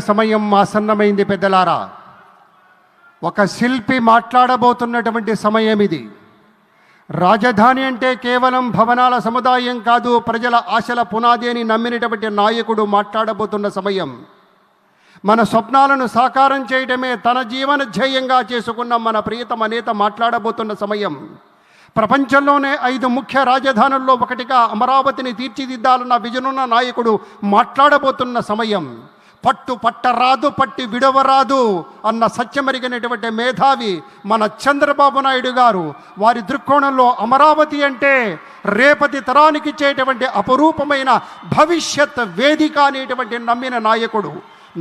సమయం ఆసన్నమైంది పెద్దలారా. ఒక శిల్పి మాట్లాడబోతున్నటువంటి సమయం ఇది. రాజధాని అంటే కేవలం భవనాల సముదాయం కాదు, ప్రజల ఆశల పునాది అని నమ్మినటువంటి నాయకుడు మాట్లాడబోతున్న సమయం. మన స్వప్నాలను సాకారం చేయడమే తన జీవన ధ్యేయంగా చేసుకున్న మన ప్రియతమ నేత మాట్లాడబోతున్న సమయం. ప్రపంచంలోనే 5 ముఖ్య రాజధానుల్లో ఒకటిగా అమరావతిని తీర్చిదిద్దాలన్న విజనున్న నాయకుడు మాట్లాడబోతున్న సమయం. పట్టు పట్టరాదు, పట్టి విడవరాదు అన్న సత్యమరిగినటువంటి మేధావి మన చంద్రబాబు నాయుడు గారు. వారి దృక్కోణంలో అమరావతి అంటే రేపటి తరానికి ఇచ్చేటువంటి అపరూపమైన భవిష్యత్ వేదిక అనేటువంటి నమ్మిన నాయకుడు.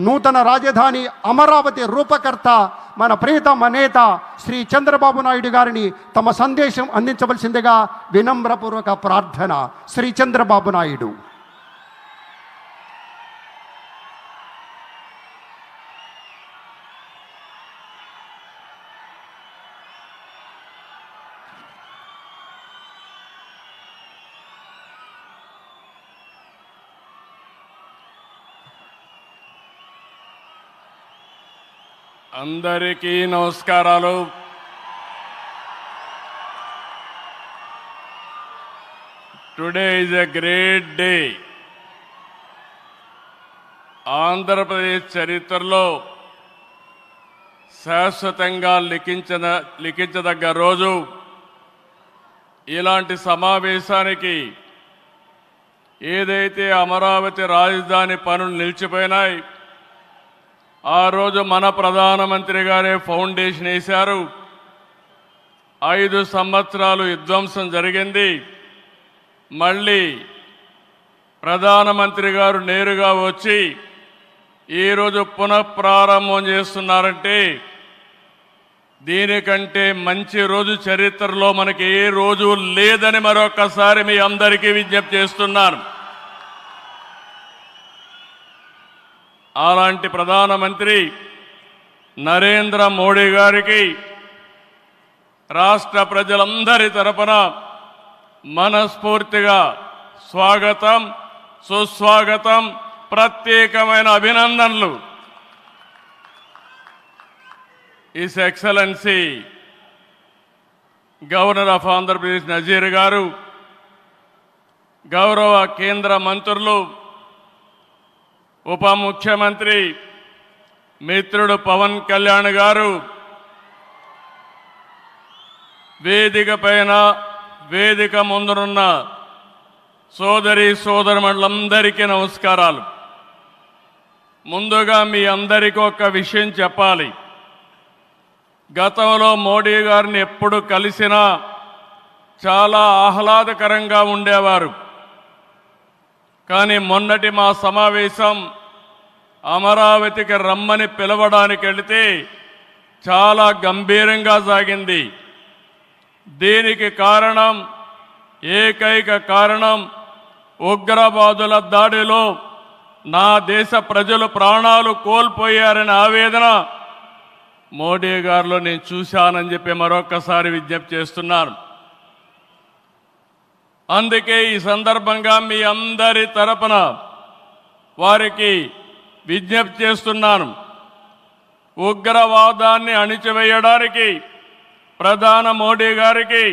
నూతన రాజధాని అమరావతి రూపకర్త మన ప్రియతమ నేత శ్రీ చంద్రబాబు నాయుడు గారిని తమ సందేశం అందించవలసిందిగా వినమ్రపూర్వక ప్రార్థన. శ్రీ చంద్రబాబు నాయుడు. అందరికీ నమస్కారాలు. Today is a great day. Andhra Pradesh చరిత్రలో శాశ్వతంగా లిఖించదగ్గ రోజు. ఇలాంటి సమావేశానికి ఏదైతే అమరావతి రాజధాని పనులు నిలిచిపోయినాయి, ఆ రోజు మన ప్రధానమంత్రి గారే ఫౌండేషన్ వేశారు. 5 సంవత్సరాలు విధ్వంసం జరిగింది. మళ్ళీ ప్రధానమంత్రి గారు నేరుగా వచ్చి ఈరోజు పునఃప్రారంభం చేస్తున్నారంటే దీనికంటే మంచి రోజు చరిత్రలో మనకి ఏ రోజు లేదని మరొకసారి మీ అందరికీ విజ్ఞప్తి చేస్తున్నాను. అలాంటి ప్రధానమంత్రి నరేంద్ర మోడీ గారికి రాష్ట్ర ప్రజలందరి తరపున మనస్ఫూర్తిగా స్వాగతం, సుస్వాగతం, ప్రత్యేకమైన అభినందనలు. His excellency governor of Andhra Pradesh Nazeer garu, గౌరవ కేంద్ర మంత్రులు, ఉప ముఖ్యమంత్రి మిత్రుడు పవన్ కళ్యాణ్ గారు, వేదిక పైన వేదిక ముందునున్న సోదరి సోదరులందరికీ నమస్కారాలు. ముందుగా మీ అందరికీ ఒక విషయం చెప్పాలి. గతంలో మోడీ గారిని ఎప్పుడు కలిసినా చాలా ఆహ్లాదకరంగా ఉండేవారు. కానీ మొన్నటి మా సమావేశం అమరావతికి రమ్మని పిలవడానికి వెళితే చాలా గంభీరంగా సాగింది. దీనికి కారణం, ఏకైక కారణం, ఉగ్రవాదుల దాడిలో నా దేశ ప్రజలు ప్రాణాలు కోల్పోయారనే ఆవేదన మోడీ గారిలో నేను చూశానని చెప్పి మరొకసారి విజ్ఞప్తి చేస్తున్నాను. అందుకే ఈ సందర్భంగా మీ అందరి తరపున వారికి విజ్ఞప్తి చేస్తున్నాను. ఉగ్రవాదాన్ని అణిచివేయడానికి ప్రధాని మోడీ గారికి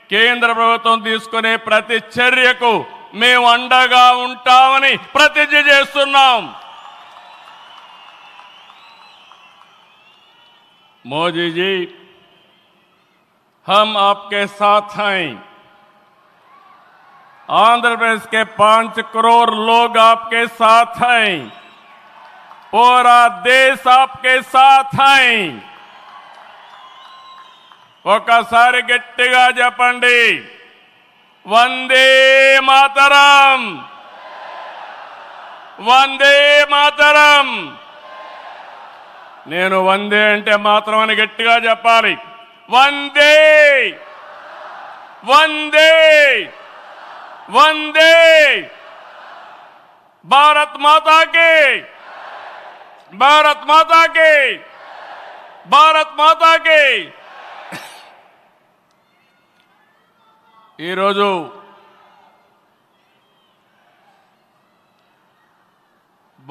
కేంద్ర ప్రభుత్వం తీసుకునే ప్రతి చర్యకు మేము అండగా ఉంటామని ప్రతిజ్ఞ చేస్తున్నాం. మోదీ जी, हम आपके साथ हैं. आंध्र प्रदेश के 5 करोड़ लोग आपके साथ हैं. पूरा देश आपके साथ हैं. ఒకసారి గట్టిగా చెప్పండి, వందే మాతరం, వందే మాతరం. నేను వందే అంటే మాత్రం అని గట్టిగా చెప్పాలి. వందే వందే వందే. భారత్ మాతా కి, భారత్ మాతా కి, భారత్ మాతా కి. ఈరోజు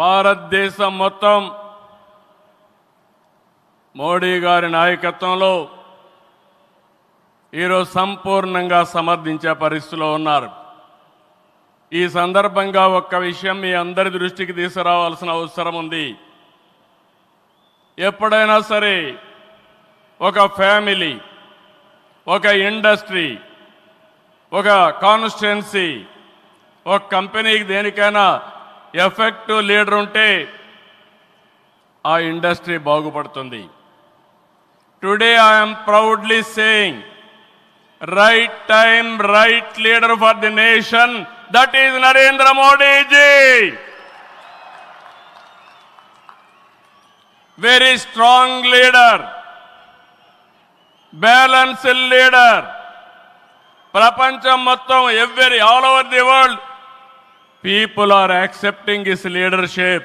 భారతదేశం మొత్తం మోడీ గారి నాయకత్వంలో ఈరోజు సంపూర్ణంగా సమర్థించే పరిస్థితిలో ఉన్నారు. ఈ సందర్భంగా ఒక్క విషయం మీ అందరి దృష్టికి తీసుకురావాల్సిన అవసరం ఉంది. ఎప్పుడైనా సరే ఒక ఫ్యామిలీ, ఒక ఇండస్ట్రీ, ఒక కాన్స్టిట్యున్సీ, ఒక కంపెనీకి దేనికైనా ఎఫెక్టివ్ లీడర్ ఉంటే ఆ ఇండస్ట్రీ బాగుపడుతుంది. Today I'm proudly saying right time, right leader for the nation. That is Narendra Modi ji. Very strong leader, balanced leader. Prapancham mottam, all over the world, people are accepting his leadership.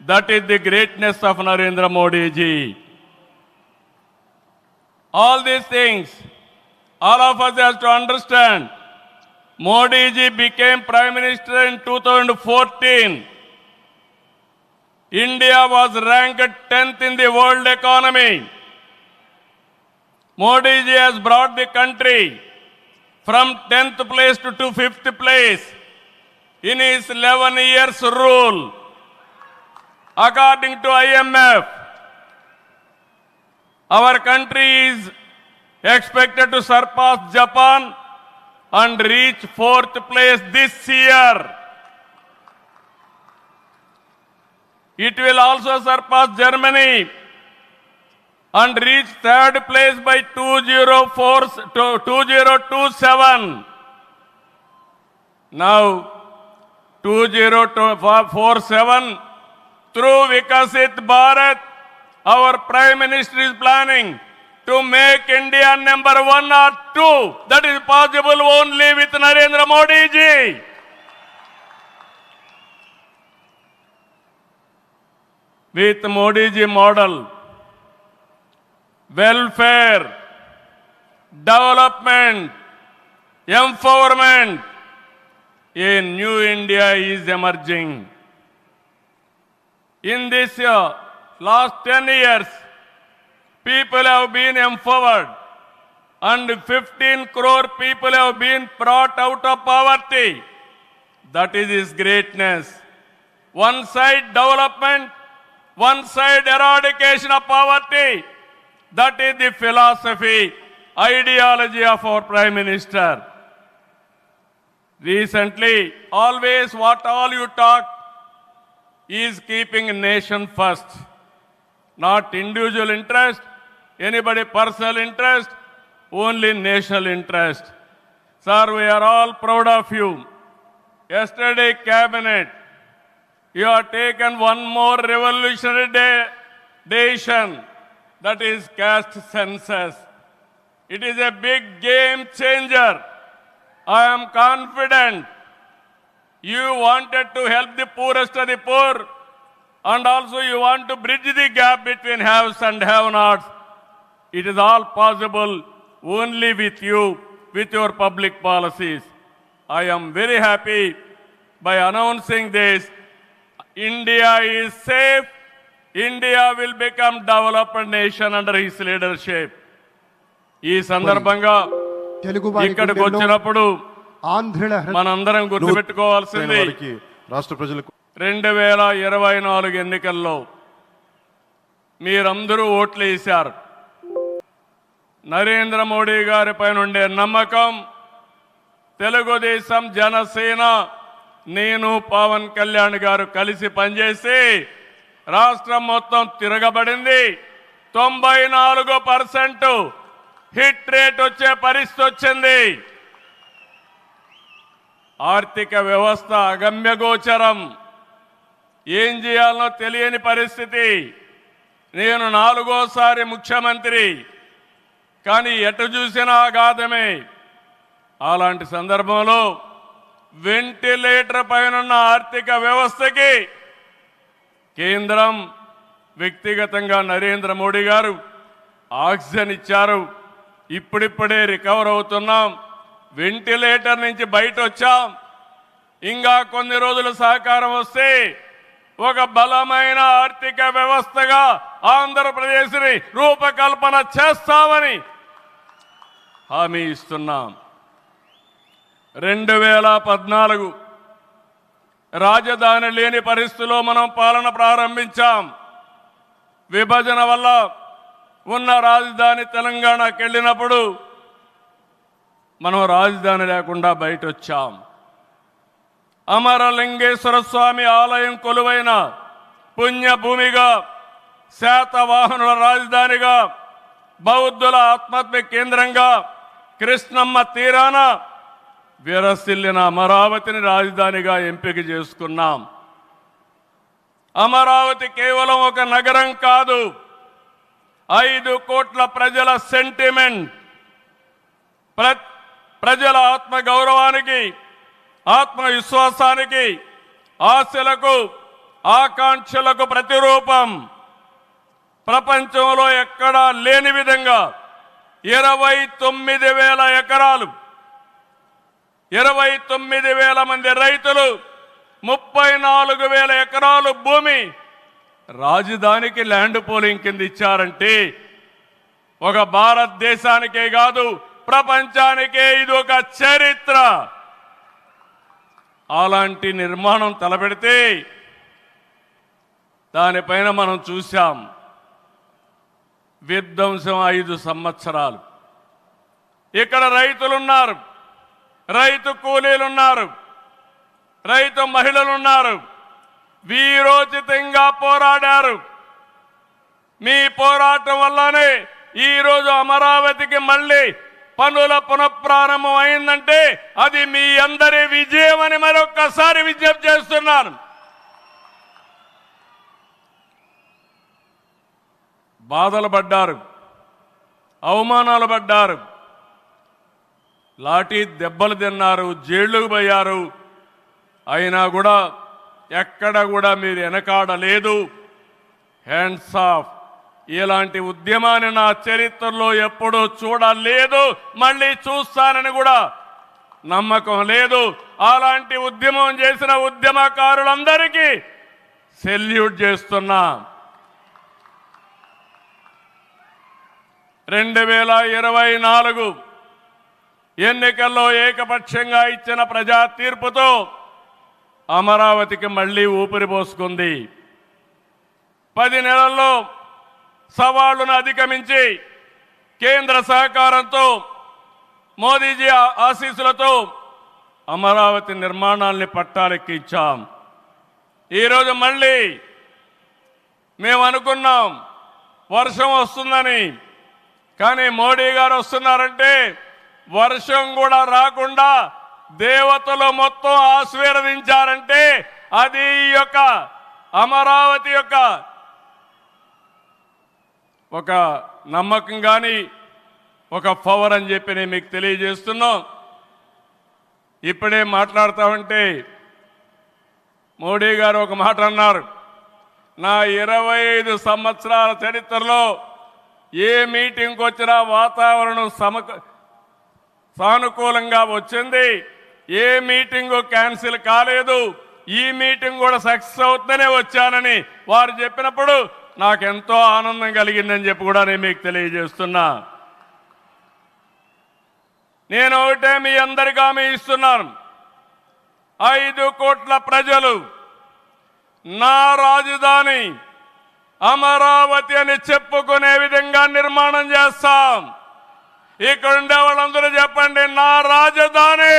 That is the greatness of Narendra Modi ji. All these things, all of us have to understand. Modi ji became Prime Minister in 2014. India was ranked 10th in the world economy. Modi ji has brought the country from 10th place to 5th place in his 11 years rule. According to IMF, our country is expected to surpass Japan and reach 4th place this year. It will also surpass Germany and reach 3rd place by 2027. Now 2047, through Vikasit Bharat, our Prime Minister is planning to make India number 1 or 2. That is possible only with Narendra Modi ji. With Modi ji model, welfare, development, empowerment, a new India is emerging. In this last 10 years, people have been empowered and 15 crore people have been brought out of poverty. That is his greatness. One side development, one side eradication of poverty. That is the philosophy, ideology of our Prime Minister. Recently, always what all you talk is keeping nation first, not individual interest, anybody personal interest, only national interest. Sir, we are all proud of you. Yesterday cabinet, you have taken one more revolutionary decision, that is caste census. It is a big game changer. I am confident you wanted to help the poorest of the poor, and also you want to bridge the gap between haves and have-nots. It is all possible only with you, with your public policies. I am very happy by announcing this. India is safe. India will become developed nation under his leadership. ఈ సందర్భంగా తెలుగు వారి ఇక్కడికి గుండెల్లో వచ్చినప్పుడు ఆంధ్రుల మనందరం గుర్తుపెట్టుకోవాల్సింది, వారికి రాష్ట్ర ప్రజలకు 2024 ఎన్నికల్లో మీరందరూ ఓట్లు వేశారు. నరేంద్ర మోడీ గారి పైన ఉండే నమ్మకం, తెలుగుదేశం, జనసేన, నేను, పవన్ కళ్యాణ్ గారు కలిసి పనిచేసి రాష్ట్రం మొత్తం తిరగబడింది. 94% హిట్ రేట్ వచ్చే పరిస్థితి వచ్చింది. ఆర్థిక వ్యవస్థ అగమ్యగోచరం, ఏం చేయాలనో తెలియని పరిస్థితి. నేను 4వ ముఖ్యమంత్రి, కానీ ఎటు చూసినా అగాధమే. అలాంటి సందర్భంలో వెంటిలేటర్ పైన ఆర్థిక వ్యవస్థకి కేంద్రం వ్యక్తిగతంగా నరేంద్ర మోడీ గారు ఆక్సిజన్ ఇచ్చారు. ఇప్పుడిప్పుడే రికవర్ అవుతున్నాం, వెంటిలేటర్ నుంచి బయట వచ్చాం. ఇంకా కొన్ని రోజులు సహకారం వస్తే ఒక బలమైన ఆర్థిక వ్యవస్థగా ఆంధ్రప్రదేశ్ని రూపకల్పన చేస్తామని హామీ ఇస్తున్నాం. 2014 రాజధాని లేని పరిస్థితిలో మనం పాలన ప్రారంభించాం. విభజన వల్ల ఉన్న రాజధాని తెలంగాణకి వెళ్ళినప్పుడు మనం రాజధాని లేకుండా బయట వచ్చాం. అమరలింగేశ్వర స్వామి ఆలయం కొలువైన పుణ్యభూమిగా, శాతవాహనుల రాజధానిగా, బౌద్ధుల ఆత్మహత్య కేంద్రంగా, కృష్ణమ్మ తీరాన విరసిల్లిన అమరావతిని రాజధానిగా ఎంపిక చేసుకున్నాం. అమరావతి కేవలం ఒక నగరం కాదు, 5 కోట్ల ప్రజల సెంటిమెంట్. ప్రజల ఆత్మ గౌరవానికి, ఆత్మవిశ్వాసానికి, ఆశలకు, ఆకాంక్షలకు ప్రతిరూపం. ప్రపంచంలో ఎక్కడా లేని విధంగా 29,000 ఎకరాలు, 29,000 మంది రైతులు, 34,000 ఎకరాలు భూమి రాజధానికి ల్యాండ్ పోలింగ్ కింద ఇచ్చారంటే ఒక భారతదేశానికే కాదు ప్రపంచానికే ఇది ఒక చరిత్ర. అలాంటి నిర్మాణం తలపెడితే దానిపైన మనం చూశాం విధ్వంసం 5 సంవత్సరాలు. ఇక్కడ రైతులున్నారు, రైతు కూలీలున్నారు, రైతు మహిళలున్నారు, వీరోచితంగా పోరాడారు. మీ పోరాటం వల్లనే ఈరోజు అమరావతికి మళ్ళీ పనుల పునఃప్రారంభం అయిందంటే అది మీ అందరి విజయం అని మరొక్కసారి విజ్ఞప్తి చేస్తున్నాను. బాధలు పడ్డారు, అవమానాలు పడ్డారు, లాఠీ దెబ్బలు తిన్నారు, జైళ్లకు పోయారు. అయినా కూడా ఎక్కడ కూడా మీరు వెనకాడలేదు. Hands of. ఇలాంటి ఉద్యమాన్ని నా చరిత్రలో ఎప్పుడూ చూడలేదు, మళ్ళీ చూస్తానని కూడా నమ్మకం లేదు. అలాంటి ఉద్యమం చేసిన ఉద్యమకారులందరికీ సెల్యూట్ చేస్తున్నా. 2024 ఎన్నికల్లో ఏకపక్షంగా ఇచ్చిన ప్రజా తీర్పుతో అమరావతికి మళ్ళీ ఊపిరి పోసుకుంది. 10 నెలల్లో సవాళ్లను అధిగమించి కేంద్ర సహకారంతో, మోదీజీ ఆశీస్సులతో అమరావతి నిర్మాణాల్ని పట్టాలెక్కించాం. ఈరోజు మళ్ళీ మేము అనుకున్నాం వర్షం వస్తుందని, కానీ మోడీ గారు వస్తున్నారంటే వర్షం కూడా రాకుండా దేవతలు మొత్తం ఆశీర్వదించారంటే అది ఈ యొక్క అమరావతి యొక్క ఒక నమ్మకం కానీ ఒక పవర్ అని చెప్పి నేను మీకు తెలియజేస్తున్నాం. ఇప్పుడే మాట్లాడుతామంటే మోడీ గారు ఒక మాట అన్నారు, నా 25 సంవత్సరాల చరిత్రలో ఏ మీటింగ్కి వచ్చినా వాతావరణం సానుకూలంగా వచ్చింది, ఏ మీటింగు క్యాన్సిల్ కాలేదు, ఈ మీటింగ్ కూడా సక్సెస్ అవుతుందనే వచ్చానని వారు చెప్పినప్పుడు నాకెంతో ఆనందం కలిగిందని చెప్పి కూడా నేను మీకు తెలియజేస్తున్నా. నేను ఒకటే మీ అందరికీ హామీ ఇస్తున్నాను, 5 కోట్ల ప్రజలు నా రాజధాని అమరావతి అని చెప్పుకునే విధంగా నిర్మాణం చేస్తాం. ఇక్కడ ఉండే వాళ్ళందరూ చెప్పండి, నా రాజధాని,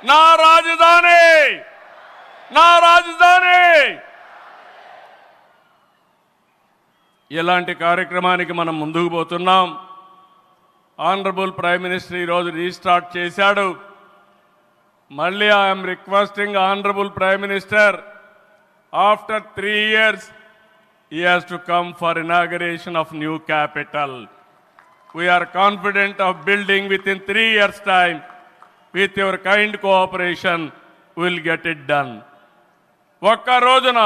నా రాజధాని, నా రాజధాని. ఇలాంటి కార్యక్రమానికి మనం ముందుకు పోతున్నాం. ఆనరబుల్ ప్రైమ్ మినిస్టర్ ఈరోజు రీస్టార్ట్ చేశాడు. మళ్ళీ I'm requesting honourable prime minister, after 3 years he has to come for inauguration of new capital. We are confident of building within 3 years time. With your kind cooperation we will get it done. ఒక్క రోజున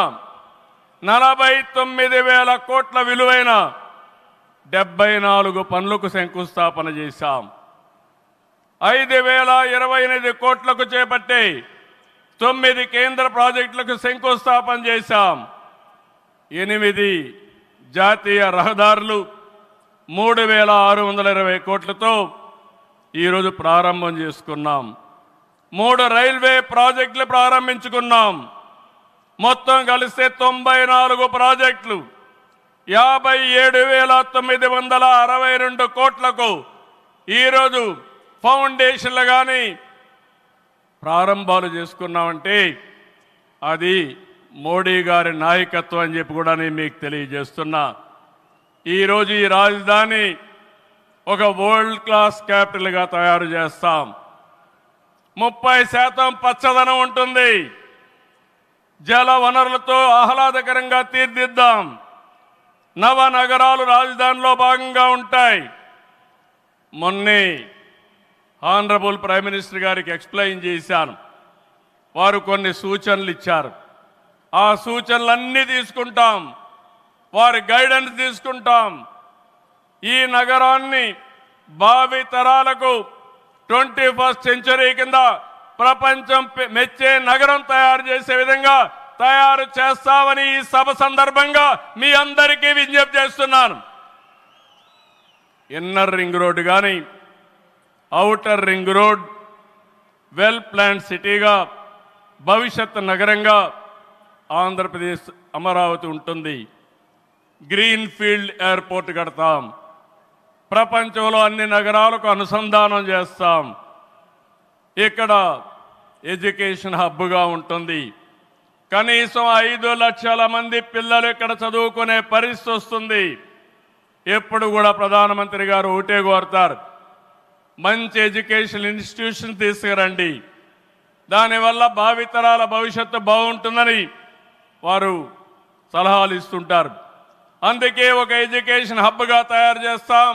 49,000 కోట్ల విలువైన 74 పనులకు శంకుస్థాపన చేశాం. 5,028 కోట్లకు చేపట్టే 9 కేంద్ర ప్రాజెక్టులకు శంకుస్థాపన చేశాం. 8 జాతీయ రహదారులు 3,620 కోట్లతో ఈరోజు ప్రారంభం చేసుకున్నాం. 3 రైల్వే ప్రాజెక్టులు ప్రారంభించుకున్నాం. మొత్తం కలిస్తే 94 ప్రాజెక్టులు 57,962 కోట్లకు ఈరోజు ఫౌండేషన్లు కానీ ప్రారంభాలు చేసుకున్నామంటే అది మోడీ గారి నాయకత్వం అని చెప్పి కూడా నేను మీకు తెలియజేస్తున్నా. ఈరోజు ఈ రాజధాని ఒక వరల్డ్ క్లాస్ క్యాపిటల్గా తయారు చేస్తాం. 30% పచ్చదనం ఉంటుంది. జల వనరులతో ఆహ్లాదకరంగా తీర్చిదిద్దాం. నవ నగరాలు రాజధానిలో భాగంగా ఉంటాయి. మొన్నే ఆనరబుల్ ప్రైమ్ మినిస్టర్ గారికి ఎక్స్ప్లెయిన్ చేశాను. వారు కొన్ని సూచనలు ఇచ్చారు. ఆ సూచనలన్నీ తీసుకుంటాం. వారి గైడెన్స్ తీసుకుంటాం. ఈ నగరాన్ని భావి తరాలకు 21st సెంచరీ కింద ప్రపంచం మెచ్చే నగరం తయారు చేసే విధంగా తయారు చేస్తామని ఈ సభ సందర్భంగా మీ అందరికీ విజ్ఞప్తి చేస్తున్నాను. ఇన్నర్ రింగ్ రోడ్ కానీ outer ring road well plan సిటీగా భవిష్యత్ నగరంగా ఆంధ్రప్రదేశ్ అమరావతి ఉంటుంది. గ్రీన్ ఫీల్డ్ ఎయిర్పోర్ట్ కడతాం. ప్రపంచంలో అన్ని నగరాలకు అనుసంధానం చేస్తాం. ఇక్కడ ఎడ్యుకేషన్ హబ్గా ఉంటుంది. కనీసం 5 లక్షల మంది పిల్లలు ఇక్కడ చదువుకునే పరిస్థితి వస్తుంది. ఎప్పుడు కూడా ప్రధానమంత్రి గారు ఒకటే కోరుతారు, మంచి ఎడ్యుకేషన్ ఇన్స్టిట్యూషన్ తీసుకురండి, దానివల్ల భావితరాల భవిష్యత్తు బాగుంటుందని వారు సలహాలు ఇస్తుంటారు. అందుకే ఒక ఎడ్యుకేషన్ హబ్గా తయారు చేస్తాం.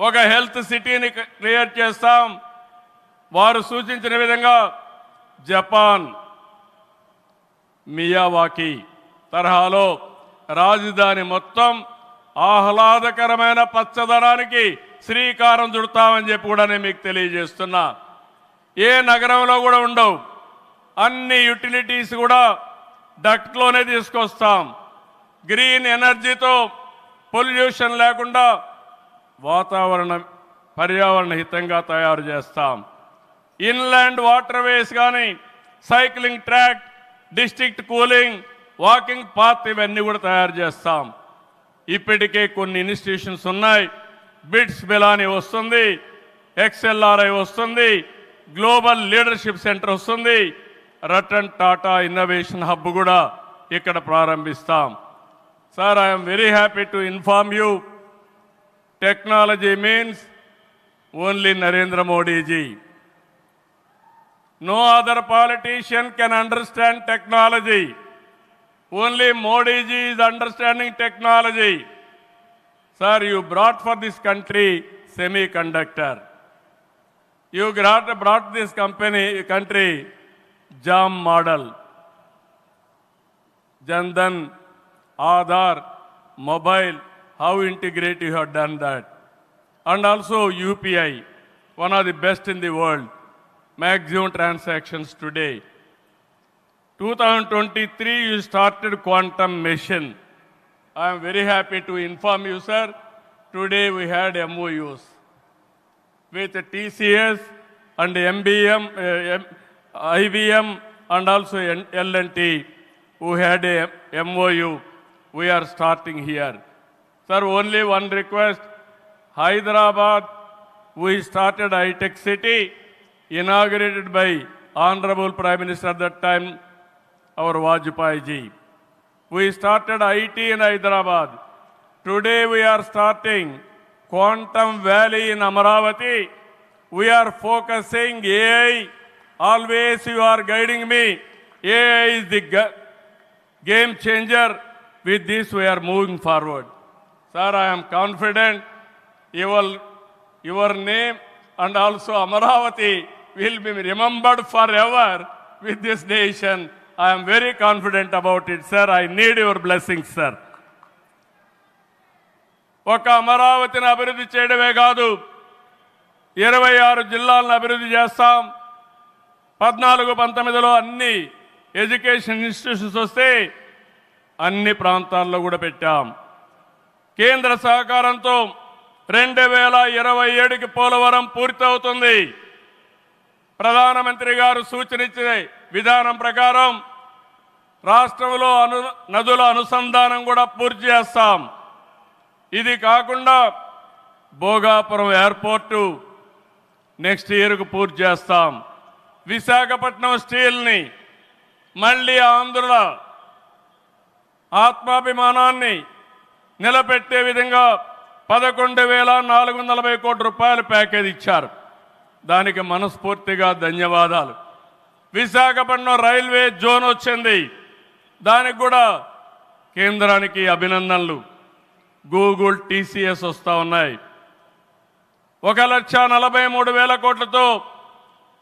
ఒక హెల్త్ సిటీని క్రియేట్ చేస్తాం. వారు సూచించిన విధంగా జపాన్ మియావాకి తరహాలో రాజధాని మొత్తం ఆహ్లాదకరమైన పచ్చదనానికి శ్రీకారం చుడతామని చెప్పి కూడా నేను మీకు తెలియజేస్తున్నా. ఏ నగరంలో కూడా ఉండవు. అన్ని యుటిలిటీస్ కూడా డక్ట్లోనే తీసుకొస్తాం. గ్రీన్ ఎనర్జీతో పొల్యూషన్ లేకుండా పర్యావరణ హితంగా తయారు చేస్తాం. ఇన్లాండ్ వాటర్ వేస్ కానీ cycling track, district cooling, walking path ఇవన్నీ కూడా తయారు చేస్తాం. ఇప్పటికే కొన్ని ఇన్స్టిట్యూషన్స్ ఉన్నాయి. బిట్స్ బిలాని వస్తుంది, XLRI వస్తుంది, గ్లోబల్ లీడర్షిప్ సెంటర్ వస్తుంది, రతన్ టాటా ఇన్నోవేషన్ హబ్ కూడా ఇక్కడ ప్రారంభిస్తాం. Sir, I'm very happy to inform you, technology means only Narendra Modi ji. No other politician can understand technology. Only Modi ji is understanding technology. Sir, you brought for this country semiconductor. You brought this country JAM model. Jandan, Aadhaar, mobile, how integrate you have done that. And also UPI, one of the best in the world. Maximum transactions today. 2023 you started quantum mission. I am very happy to inform you, sir. Today we had MOUs with TCS and MBM, IBM and also L&T who had a MOU. We are starting here. Sir, only one request. Hyderabad, we started high-tech city, inaugurated by Honorable Prime Minister at that time, our Vajpayee ji. We started IT in Hyderabad. Today we are starting Quantum Valley in Amaravati. We are focusing AI. Always you are guiding me. AI is the game changer. With this we are moving forward. Sir, I am confident your name and also Amaravati will be remembered forever with this nation. I am very confident about it, sir. I need your blessings, sir. ఒక అమరావతిని అభివృద్ధి చేయడమే కాదు, 26 జిల్లాలను అభివృద్ధి చేస్తాం. 14-19లో అన్ని education institutions వస్తే అన్ని ప్రాంతాల్లో కూడా పెట్టాం. కేంద్ర సహకారంతో 2027కి పోలవరం పూర్తవుతుంది. ప్రధానమంత్రి గారు సూచనిచ్చే విధానం ప్రకారం రాష్ట్రంలో నదుల అనుసంధానం కూడా పూర్తి చేస్తాం. ఇది కాకుండా భోగాపురం ఎయిర్పోర్టు నెక్స్ట్ ఇయర్కు పూర్తి చేస్తాం. విశాఖపట్నం స్టీల్ని మళ్ళీ ఆంధ్రుల ఆత్మాభిమానాన్ని నిలబెట్టే విధంగా 11,440 కోట్ల రూపాయల ప్యాకేజ్ ఇచ్చారు. దానికి మనస్ఫూర్తిగా ధన్యవాదాలు. విశాఖపట్నం రైల్వే జోన్ వచ్చింది, దానికి కూడా కేంద్రానికి అభినందనలు. గూగుల్, టీసీఎస్ వస్తూ ఉన్నాయి. 1,43,000 కోట్లతో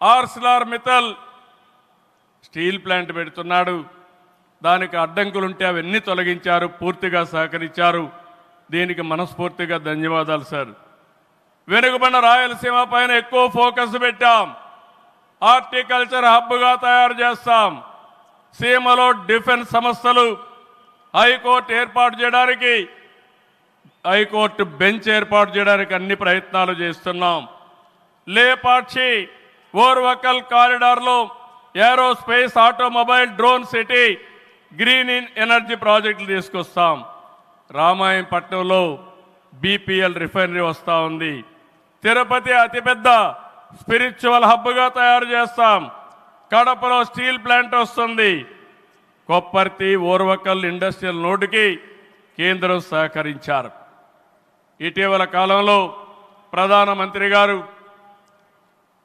ఆర్సిలార్ మిత్తల్ స్టీల్ ప్లాంట్ పెడుతున్నాడు. దానికి అడ్డంకులుంటే అవన్నీ తొలగించారు, పూర్తిగా సహకరించారు. దీనికి మనస్ఫూర్తిగా ధన్యవాదాలు సార్. వెనుకబడిన రాయలసీమ పైన ఎక్కువ ఫోకస్ పెట్టాం. హార్టికల్చర్ హబ్గా తయారు చేస్తాం. సీమలో డిఫెన్స్ సంస్థలు, హైకోర్టు ఏర్పాటు చేయడానికి, హైకోర్టు బెంచ్ ఏర్పాటు చేయడానికి అన్ని ప్రయత్నాలు చేస్తున్నాం. లేపాక్షి ఓర్వకల్ కారిడార్లో aerospace, automobile, drone city, green energy ప్రాజెక్టులు తీసుకొస్తాం. రామాయంపట్నంలో బీపీఎల్ రిఫైనరీ వస్తూ ఉంది. తిరుపతి అతిపెద్ద స్పిరిచువల్ హబ్గా తయారు చేస్తాం. కడపలో స్టీల్ ప్లాంట్ వస్తుంది. కొప్పర్తి, ఓర్వకల్ ఇండస్ట్రియల్ నోటుకి కేంద్రం సహకరించారు. ఇటీవల కాలంలో ప్రధానమంత్రి గారు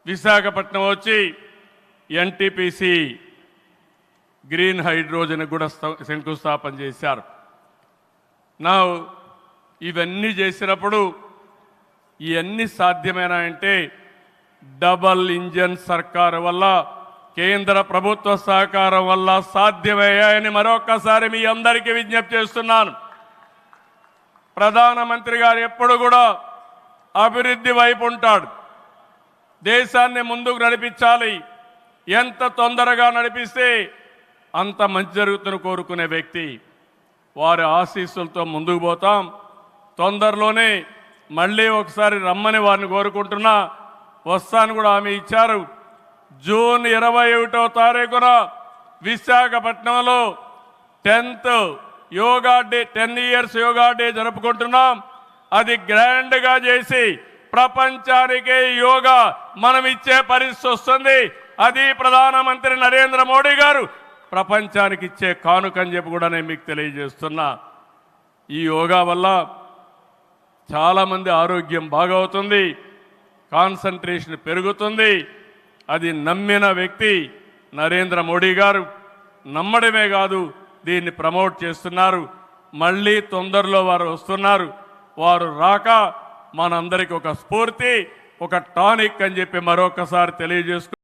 విశాఖపట్నం వచ్చి ఎన్టీపీసీ గ్రీన్ హైడ్రోజన్ కూడా శంకుస్థాపన చేశారు. ఇవన్నీ చేసినప్పుడు ఇవన్నీ సాధ్యమేనా డబల్ ఇంజన్ సర్కారు వల్ల, కేంద్ర ప్రభుత్వ సహకారం వల్ల సాధ్యమయ్యాయని మరొక్కసారి మీ అందరికీ విజ్ఞప్తి చేస్తున్నాను. ప్రధానమంత్రి గారు ఎప్పుడు కూడా అభివృద్ధి వైపు ఉంటాడు. దేశాన్ని ముందుకు నడిపించాలి. ఎంత తొందరగా నడిపిస్తే అంత మంచి జరుగుతుందని కోరుకునే వ్యక్తి. వారి ఆశీస్సులతో ముందుకు పోతాం. తొందరలోనే మళ్ళీ ఒకసారి రమ్మని వారిని కోరుకుంటున్నా. వస్తాను కూడా హామీ ఇచ్చారు. జూన్ 21వ తారీఖున విశాఖపట్నంలో 10th yoga day, 10 years yoga day జరుపుకుంటున్నాం. అది గ్రాండ్గా చేసి ప్రపంచానికే యోగా మనం ఇచ్చే పరిస్థితి వస్తుంది. అది ప్రధానమంత్రి నరేంద్ర మోడీ గారు ప్రపంచానికి ఇచ్చే కానుకని చెప్పి కూడా నేను మీకు తెలియజేస్తున్నా. ఈ యోగా వల్ల చాలామంది ఆరోగ్యం బాగవుతుంది, కాన్సంట్రేషన్ పెరుగుతుంది. అది నమ్మిన వ్యక్తి నరేంద్ర మోడీ గారు. నమ్మడమే కాదు, దీన్ని ప్రమోట్ చేస్తున్నారు. మళ్ళీ తొందరలో వారు వస్తున్నారు. వారు రాక మనందరికీ ఒక స్ఫూర్తి, ఒక టానిక్ అని చెప్పి మరొకసారి తెలియజేస్తూ